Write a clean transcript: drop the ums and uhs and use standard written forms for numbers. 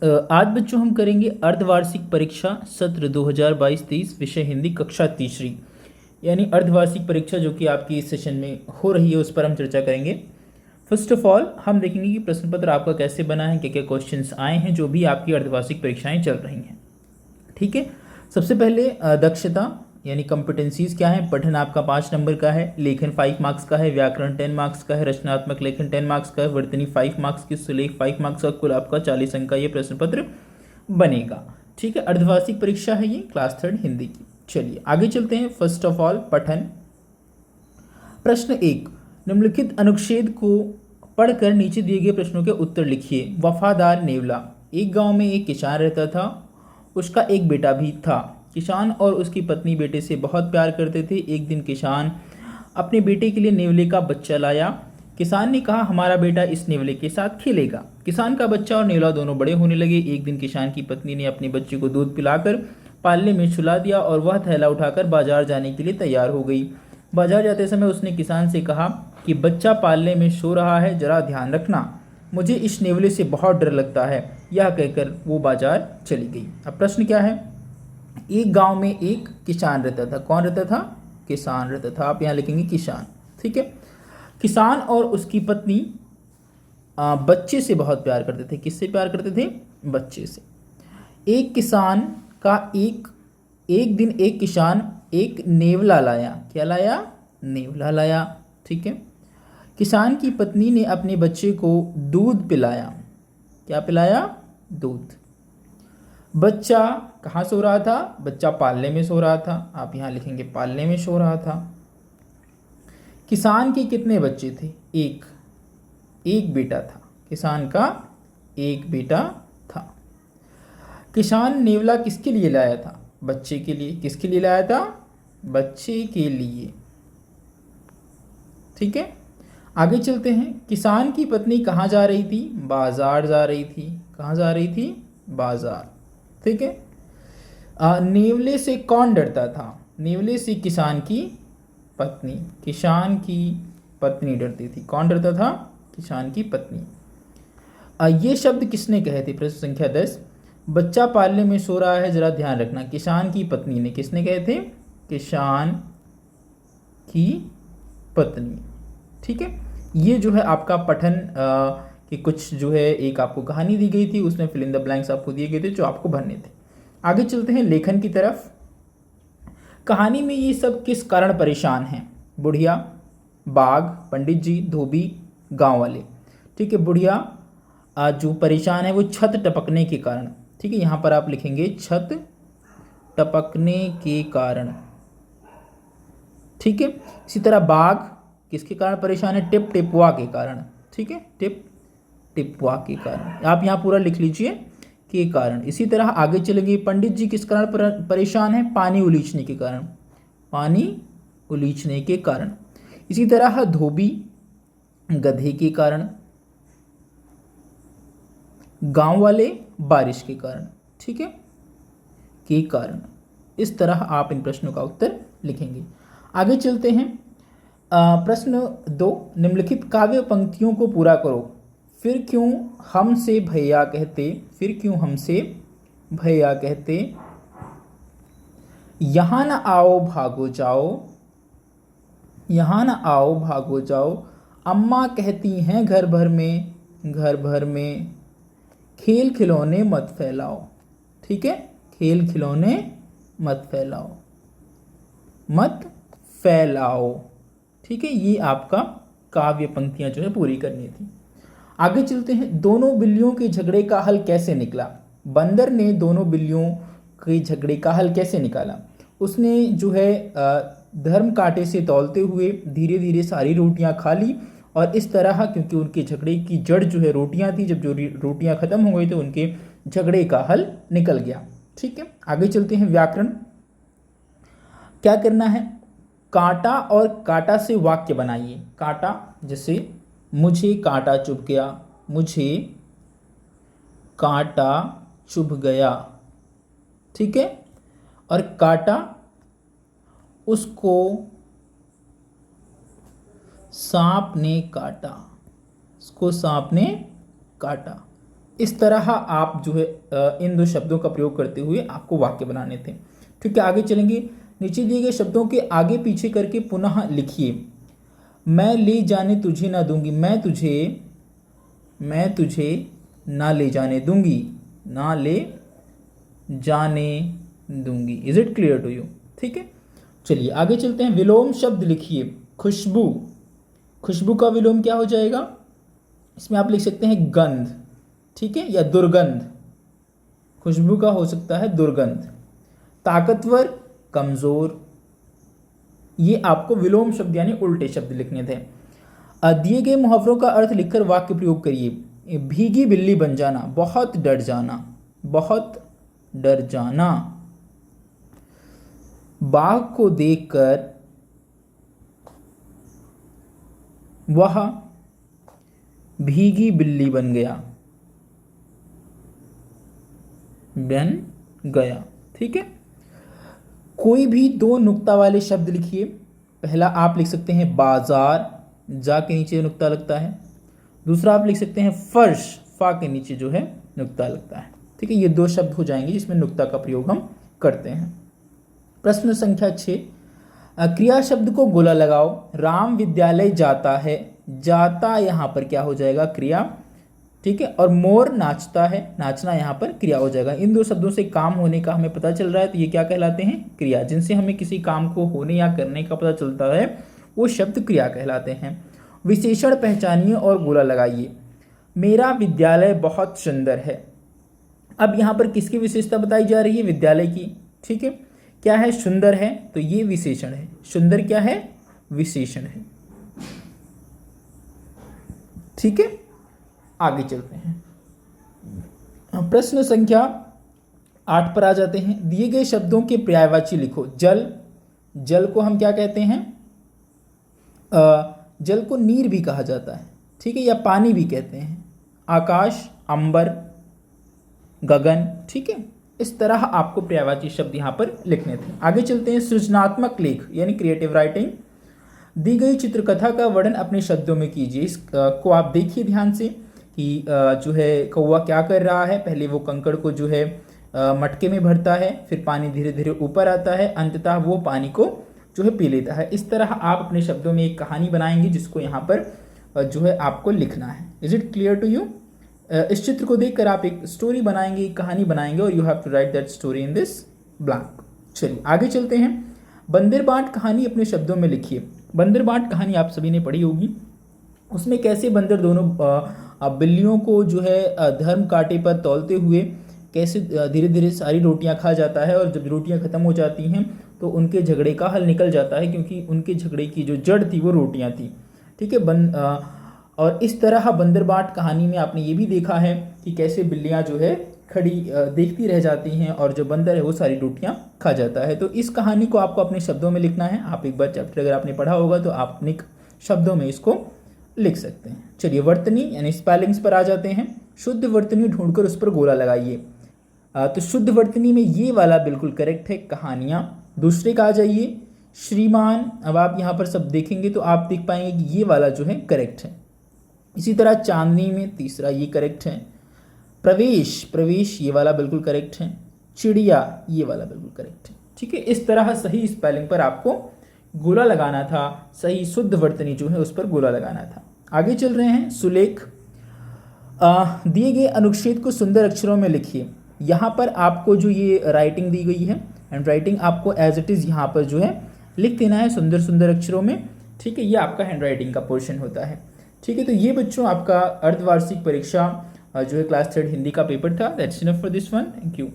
आज बच्चों हम करेंगे अर्धवार्षिक परीक्षा सत्र 2022-23 विषय हिंदी कक्षा तीसरी, यानी अर्धवार्षिक परीक्षा जो कि आपकी इस सेशन में हो रही है उस पर हम चर्चा करेंगे। फर्स्ट ऑफ ऑल हम देखेंगे कि प्रश्न पत्र आपका कैसे बना है, क्या क्या क्वेश्चंस आए हैं जो भी आपकी अर्धवार्षिक परीक्षाएं चल रही हैं। ठीक है, सबसे पहले दक्षता यानी कॉम्पिटेंसीज क्या है। पठन आपका 5 नंबर का है, लेखन 5 मार्क्स का है, व्याकरण 10 मार्क्स का है, रचनात्मक लेखन 10 मार्क्स का है, वर्तनी 5 मार्क्स की, सुलेख 5 मार्क्स का, कुल आपका 40 अंक का ये प्रश्न पत्र बनेगा। ठीक है, अर्धवार्षिक परीक्षा है ये, क्लास 3 हिंदी की। चलिए आगे चलते हैं। फर्स्ट ऑफ ऑल पठन। प्रश्न 1, निम्नलिखित अनुच्छेद को पढ़कर नीचे दिए गए प्रश्नों के उत्तर लिखिए। वफादार नेवला। एक गांव में एक किसान रहता था, उसका एक बेटा भी था। किसान और उसकी पत्नी बेटे से बहुत प्यार करते थे। एक दिन किसान अपने बेटे के लिए नेवले का बच्चा लाया। किसान ने कहा, हमारा बेटा इस नेवले के साथ खेलेगा। किसान का बच्चा और नेवला दोनों बड़े होने लगे। एक दिन किसान की पत्नी ने अपने बच्चे को दूध पिलाकर पालने में सुला दिया और वह थैला उठाकर बाजार जाने के लिए तैयार हो गई। बाजार जाते समय उसने किसान से कहा कि बच्चा पालने में सो रहा है, जरा ध्यान रखना, मुझे इस नेवले से बहुत डर लगता है। यह कहकर वो बाजार चली गई। अब प्रश्न क्या है। एक गांव में एक किसान रहता था। कौन रहता था? किसान रहता था। आप यहाँ लिखेंगे किसान। ठीक है, किसान और उसकी पत्नी बच्चे से बहुत प्यार करते थे। किससे प्यार करते थे? बच्चे से। एक किसान का एक दिन एक किसान एक नेवला लाया। क्या लाया? नेवला लाया। ठीक है, किसान की पत्नी ने अपने बच्चे को दूध पिलाया। क्या पिलाया? दूध। बच्चा कहाँ सो रहा था? बच्चा पालने में सो रहा था। आप यहाँ लिखेंगे पालने में सो रहा था। किसान के कितने बच्चे थे? एक बेटा था। किसान का एक बेटा था। किसान नेवला किसके लिए लाया था? बच्चे के लिए। किसके लिए लाया था? बच्चे के लिए। ठीक है, आगे चलते हैं। किसान की पत्नी कहाँ जा रही थी? बाजार जा रही थी। कहाँ जा रही थी? बाजार। ठीक है, नेवले से कौन डरता था? नेवले से किसान की पत्नी। किसान की पत्नी डरती थी। कौन डरता था? किसान की पत्नी। ये शब्द किसने कहे थे? प्रश्न संख्या 10, बच्चा पालने में सो रहा है, जरा ध्यान रखना, किसान की पत्नी ने। किसने कहे थे? किसान की पत्नी। ठीक है, ये जो है आपका पठन कि कुछ जो है एक आपको कहानी दी गई थी, उसमें फिल इन द ब्लैंक्स आपको दिए गए थे जो आपको भरने थे। आगे चलते हैं लेखन की तरफ। कहानी में ये सब किस कारण परेशान हैं? बुढ़िया, बाघ, पंडित जी, धोबी, गांव वाले। ठीक है, बुढ़िया जो परेशान है वो छत टपकने के कारण। ठीक है, यहाँ पर आप लिखेंगे छत टपकने के कारण। ठीक है, इसी तरह बाघ किसके कारण परेशान है? टिप टिपवा के कारण। ठीक है, टिप टिपवा के कारण। आप यहाँ पूरा लिख लीजिए के कारण। इसी तरह आगे चलेंगे। पंडित जी किस कारण परेशान है? पानी उलीचने के कारण। पानी उलीचने के कारण। इसी तरह धोबी गधे के कारण। गांव वाले बारिश के कारण। ठीक है, के कारण। इस तरह आप इन प्रश्नों का उत्तर लिखेंगे। आगे चलते हैं। प्रश्न 2, निम्नलिखित काव्य पंक्तियों को पूरा करो। फिर क्यों हमसे भैया कहते? फिर क्यों हमसे भैया कहते? यहाँ न आओ भागो जाओ। यहाँ न आओ भागो जाओ। अम्मा कहती हैं घर भर में, घर भर में। खेल खिलौने मत फैलाओ। ठीक है, खेल खिलौने मत फैलाओ, मत फैलाओ। ठीक है, ये आपका काव्य पंक्तियां जो है पूरी करनी थी। आगे चलते हैं। दोनों बिल्लियों के झगड़े का हल कैसे निकला? बंदर ने दोनों बिल्लियों के झगड़े का हल कैसे निकाला? उसने जो है धर्म कांटे से तौलते हुए धीरे धीरे सारी रोटियां खा ली और इस तरह, क्योंकि उनके झगड़े की जड़ जो है रोटियां थी, जब जो रोटियां खत्म हो गई तो उनके झगड़े का हल निकल गया। ठीक है, आगे चलते हैं। व्याकरण क्या करना है? कांटा और कांटा से वाक्य बनाइए। कांटा जैसे मुझे कांटा चुभ गया, मुझे कांटा चुभ गया। ठीक है, और कांटा उसको सांप ने काटा, उसको सांप ने काटा। इस तरह आप जो है इन दो शब्दों का प्रयोग करते हुए आपको वाक्य बनाने थे। ठीक है, आगे चलेंगे। नीचे दिए गए शब्दों के आगे पीछे करके पुनः लिखिए। मैं ले जाने तुझे ना दूंगी, मैं तुझे ना ले जाने दूंगी, ना ले जाने दूंगी। Is it clear to you? ठीक है, चलिए आगे चलते हैं। विलोम शब्द लिखिए। खुशबू, खुशबू का विलोम क्या हो जाएगा? इसमें आप लिख सकते हैं गंध, ठीक है, या दुर्गंध। खुशबू का हो सकता है दुर्गंध। ताकतवर, कमजोर। ये आपको विलोम शब्द यानी उल्टे शब्द लिखने थे। दिए गए मुहावरों का अर्थ लिखकर वाक्य प्रयोग करिए। भीगी बिल्ली बन जाना, बहुत डर जाना, बहुत डर जाना। बाघ को देखकर वह भीगी बिल्ली बन गया, ठीक है। कोई भी दो नुक्ता वाले शब्द लिखिए। पहला आप लिख सकते हैं बाजार, जा के नीचे नुक्ता लगता है। दूसरा आप लिख सकते हैं फर्श, फा के नीचे जो है नुक्ता लगता है। ठीक है, ये दो शब्द हो जाएंगे जिसमें नुक्ता का प्रयोग हम करते हैं। प्रश्न संख्या 6, क्रिया शब्द को गोला लगाओ। राम विद्यालय जाता है, जाता यहाँ पर क्या हो जाएगा? क्रिया, ठीक है। और मोर नाचता है, नाचना यहाँ पर क्रिया हो जाएगा। इन दो शब्दों से काम होने का हमें पता चल रहा है, तो ये क्या कहलाते हैं? क्रिया। जिनसे हमें किसी काम को होने या करने का पता चलता है वो शब्द क्रिया कहलाते हैं। विशेषण पहचानिए और गोला लगाइए। मेरा विद्यालय बहुत सुंदर है। अब यहाँ पर किसकी विशेषता बताई जा रही है? विद्यालय की, ठीक है। क्या है? सुंदर है, तो ये विशेषण है। सुंदर क्या है? विशेषण है, ठीक है। आगे चलते हैं। प्रश्न संख्या 8 पर आ जाते हैं। दिए गए शब्दों के पर्यायवाची लिखो। जल, जल को हम क्या कहते हैं? जल को नीर भी कहा जाता है, ठीक है, या पानी भी कहते हैं। आकाश, अंबर, गगन, ठीक है। इस तरह आपको पर्यायवाची शब्द यहाँ पर लिखने थे। आगे चलते हैं। सृजनात्मक लेख यानी क्रिएटिव राइटिंग। दी गई चित्रकथा का वर्णन अपने शब्दों में कीजिए। इसको आप देखिए ध्यान से कि जो है कौवा क्या कर रहा है। पहले वो कंकड़ को जो है मटके में भरता है, फिर पानी धीरे धीरे ऊपर आता है, अंततः वो पानी को जो है पी लेता है। इस तरह आप अपने शब्दों में एक कहानी बनाएंगे जिसको यहाँ पर जो है आपको लिखना है। Is it clear to you? इस चित्र को देखकर आप एक स्टोरी बनाएंगे, एक कहानी बनाएंगे, और you have to write that story in this blank. चलिए आगे चलते हैं। बंदरबाट कहानी अपने शब्दों में लिखिए। बंदरबाट कहानी आप सभी ने पढ़ी होगी। उसमें कैसे बंदर दोनों बिल्लियों को जो है धर्म कांटे पर तौलते हुए कैसे धीरे धीरे सारी रोटियां खा जाता है, और जब रोटियां खत्म हो जाती हैं तो उनके झगड़े का हल निकल जाता है, क्योंकि उनके झगड़े की जो जड़ थी वो रोटियां थी, ठीक है। और इस तरह बंदरबाट कहानी में आपने ये भी देखा है कि कैसे बिल्लियां जो है खड़ी देखती रह जाती हैं और जो बंदर है वो सारी रोटियां खा जाता है। तो इस कहानी को आपको अपने शब्दों में लिखना है। आप एक बार चैप्टर अगर आपने पढ़ा होगा तो आप अपने शब्दों में इसको लिख सकते हैं। चलिए वर्तनी यानी स्पेलिंग्स पर आ जाते हैं। शुद्ध वर्तनी ढूंढकर उस पर गोला लगाइए। तो शुद्ध वर्तनी में ये वाला बिल्कुल करेक्ट है, कहानियाँ। दूसरे का आ जाइए, श्रीमान। अब आप यहाँ पर सब देखेंगे तो आप देख पाएंगे कि ये वाला जो है करेक्ट है। इसी तरह चांदनी में तीसरा ये करेक्ट है। प्रवेश, प्रवेश ये वाला बिल्कुल करेक्ट है। चिड़िया ये वाला बिल्कुल करेक्ट है, ठीक है। इस तरह सही स्पेलिंग पर आपको गोला लगाना था, सही शुद्ध वर्तनी जो है उस पर गोला लगाना था। आगे चल रहे हैं। सुलेख। दिए गए अनुच्छेद को सुंदर अक्षरों में लिखिए। यहाँ पर आपको जो ये राइटिंग दी गई है, हैंड राइटिंग, आपको एज इट इज़ यहाँ पर जो है लिख देना है सुंदर सुंदर अक्षरों में, ठीक है। ये आपका हैंड राइटिंग का पोर्शन होता है, ठीक है। तो ये बच्चों आपका अर्धवार्षिक परीक्षा जो है क्लास 3 हिंदी का पेपर था। That's enough for this one. Thank you.